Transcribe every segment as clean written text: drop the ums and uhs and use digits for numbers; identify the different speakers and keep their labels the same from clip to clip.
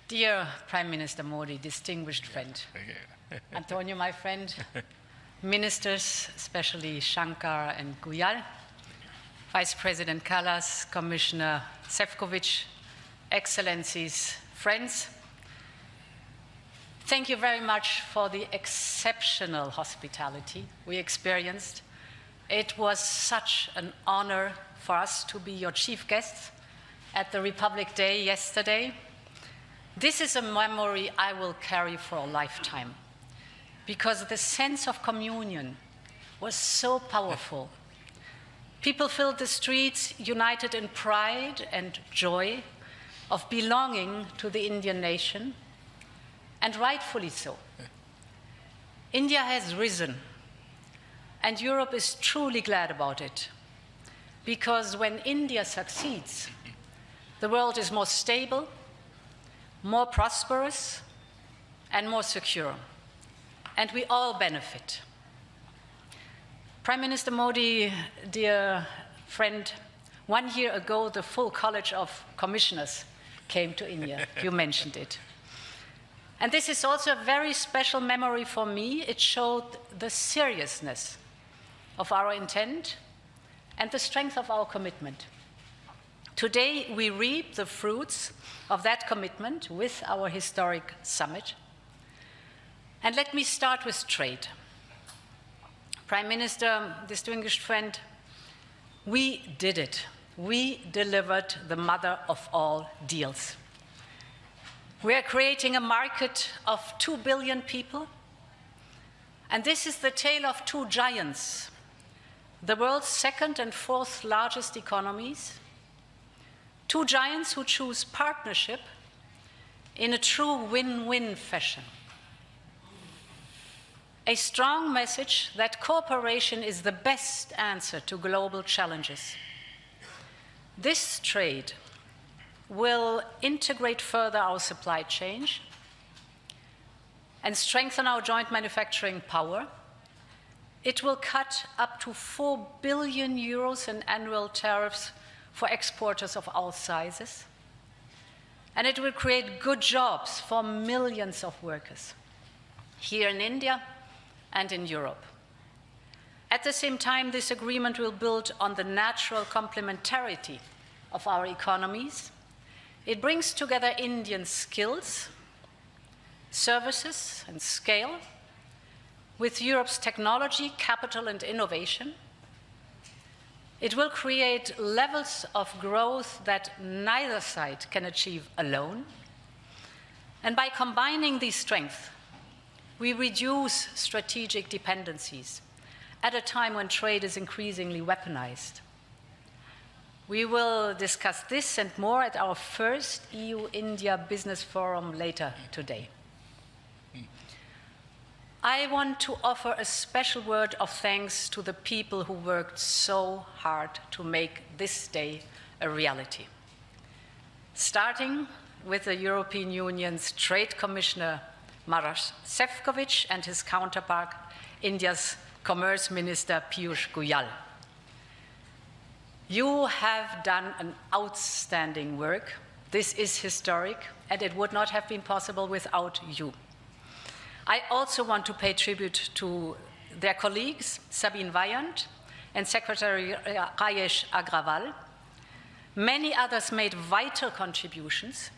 Speaker 1: Dear Prime Minister Modi, distinguished friend, Antonio, my friend, ministers, especially Shankar and Guyal, Vice President Kallas, Commissioner Šefčovič, Excellencies, friends, thank you very much for the exceptional hospitality we experienced. It was such an honor for us to be your chief guests at the Republic Day yesterday. This is a memory I will carry for a lifetime, because the sense of communion was so powerful. People filled the streets united in pride and joy of belonging to the Indian nation, and rightfully so. India has risen, and Europe is truly glad about it, because when India succeeds, the world is more stable, more prosperous, and more secure, and we all benefit. Prime Minister Modi, dear friend, 1 year ago, the full College of Commissioners came to India. You mentioned it. And this is also a very special memory for me. It showed the seriousness of our intent and the strength of our commitment. Today, we reap the fruits of that commitment with our historic summit. And let me start with trade. Prime Minister, distinguished friend, we did it. We delivered the mother of all deals. We are creating a market of 2 billion people, and this is the tale of two giants, the world's second and fourth largest economies, two giants who choose partnership in a true win-win fashion. A strong message that cooperation is the best answer to global challenges. This trade will integrate further our supply chain and strengthen our joint manufacturing power. It will cut up to 4 billion euros in annual tariffs for exporters of all sizes. And it will create good jobs for millions of workers here in India and in Europe. At the same time, this agreement will build on the natural complementarity of our economies. It brings together Indian skills, services, and scale with Europe's technology, capital, and innovation. It will create levels of growth that neither side can achieve alone. And by combining these strengths, we reduce strategic dependencies at a time when trade is increasingly weaponized. We will discuss this and more at our first EU-India Business Forum later today. I want to offer a special word of thanks to the people who worked so hard to make this day a reality. Starting with the European Union's Trade Commissioner, Maroš Šefčovič, and his counterpart, India's Commerce Minister, Piyush Goyal. You have done an outstanding work. This is historic, and it would not have been possible without you. I also want to pay tribute to their colleagues, Sabine Weyand and Secretary Rajesh Agrawal. Many others made vital contributions.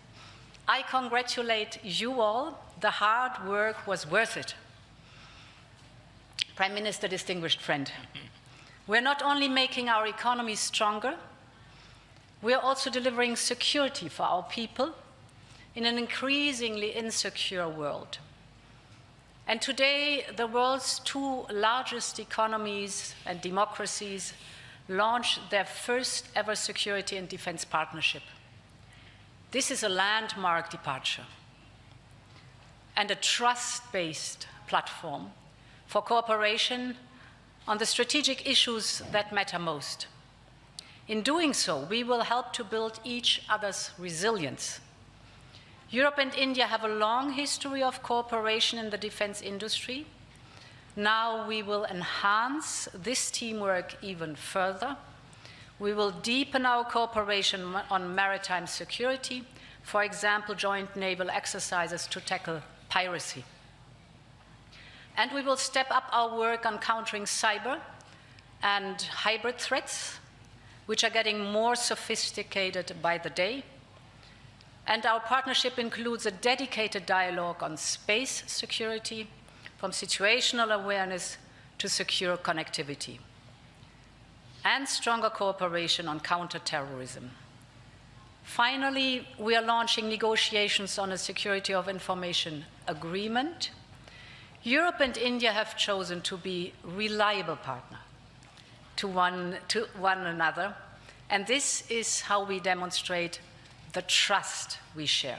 Speaker 1: I congratulate you all. The hard work was worth it. Prime Minister, distinguished friend, we're not only making our economy stronger, we are also delivering security for our people in an increasingly insecure world. And today, the world's two largest economies and democracies launch their first ever security and defense partnership. This is a landmark departure and a trust-based platform for cooperation on the strategic issues that matter most. In doing so, we will help to build each other's resilience. Europe and India have a long history of cooperation in the defense industry. Now we will enhance this teamwork even further. We will deepen our cooperation on maritime security, for example, joint naval exercises to tackle piracy. And we will step up our work on countering cyber and hybrid threats, which are getting more sophisticated by the day. And our partnership includes a dedicated dialogue on space security, from situational awareness to secure connectivity, and stronger cooperation on counterterrorism. Finally, we are launching negotiations on a security of information agreement. Europe and India have chosen to be reliable partners to one another, and this is how we demonstrate the trust we share.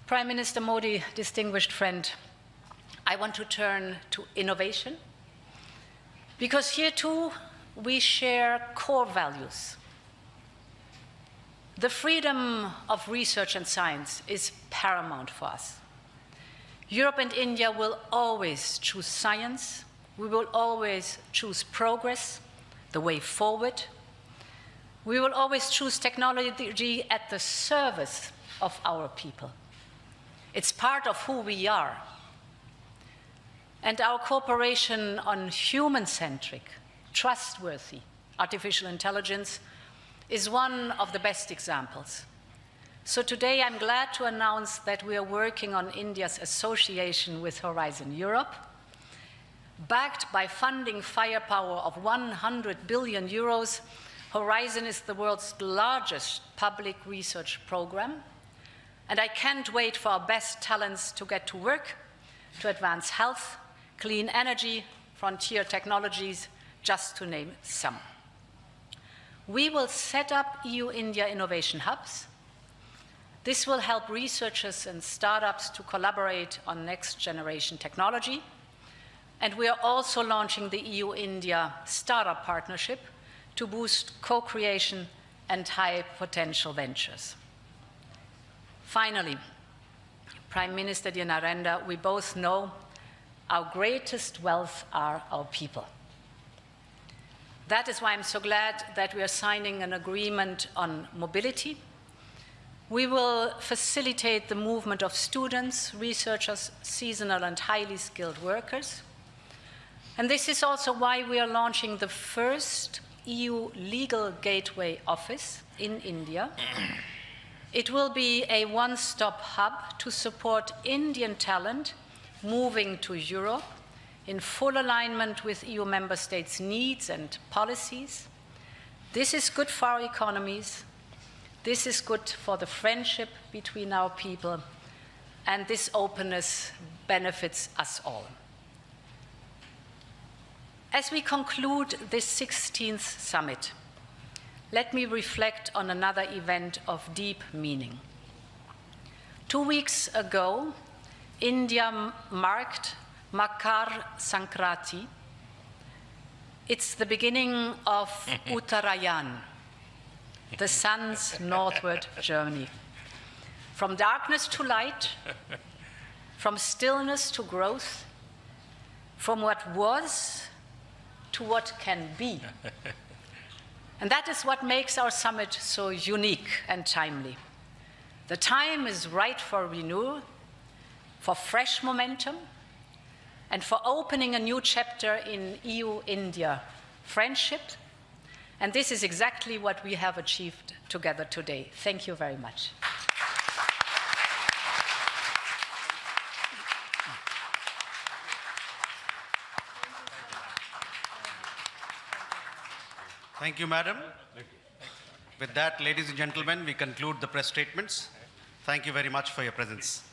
Speaker 1: Prime Minister Modi, distinguished friend, I want to turn to innovation, because here too we share core values. The freedom of research and science is paramount for us. Europe and India will always choose science. We will always choose progress, the way forward. We will always choose technology at the service of our people. It's part of who we are. And our cooperation on human-centric, trustworthy artificial intelligence is one of the best examples. So today I'm glad to announce that we are working on India's association with Horizon Europe. Backed by funding firepower of 100 billion euros, Horizon is the world's largest public research program. And I can't wait for our best talents to get to work to advance health, clean energy, frontier technologies, just to name some. We will set up EU-India innovation hubs. This will help researchers and startups to collaborate on next-generation technology. And we are also launching the EU-India Startup Partnership to boost co-creation and high-potential ventures. Finally, Prime Minister dear Narendra, we both know our greatest wealth are our people. That is why I'm so glad that we are signing an agreement on mobility. We will facilitate the movement of students, researchers, seasonal and highly skilled workers. And this is also why we are launching the first EU Legal Gateway Office in India. It will be a one-stop hub to support Indian talent moving to Europe in full alignment with EU member states' needs and policies. This is good for our economies. This is good for the friendship between our people. And this openness benefits us all. As we conclude this 16th summit, let me reflect on another event of deep meaning. 2 weeks ago, India marked Makar Sankranti. It's the beginning of Uttarayan, the sun's northward journey. From darkness to light, from stillness to growth, from what was to what can be. And that is what makes our summit so unique and timely. The time is right for renewal, for fresh momentum, and for opening a new chapter in EU-India friendship. And this is exactly what we have achieved together today. Thank you very much.
Speaker 2: Thank you, Madam. With that, ladies and gentlemen, we conclude the press statements. Thank you very much for your presence.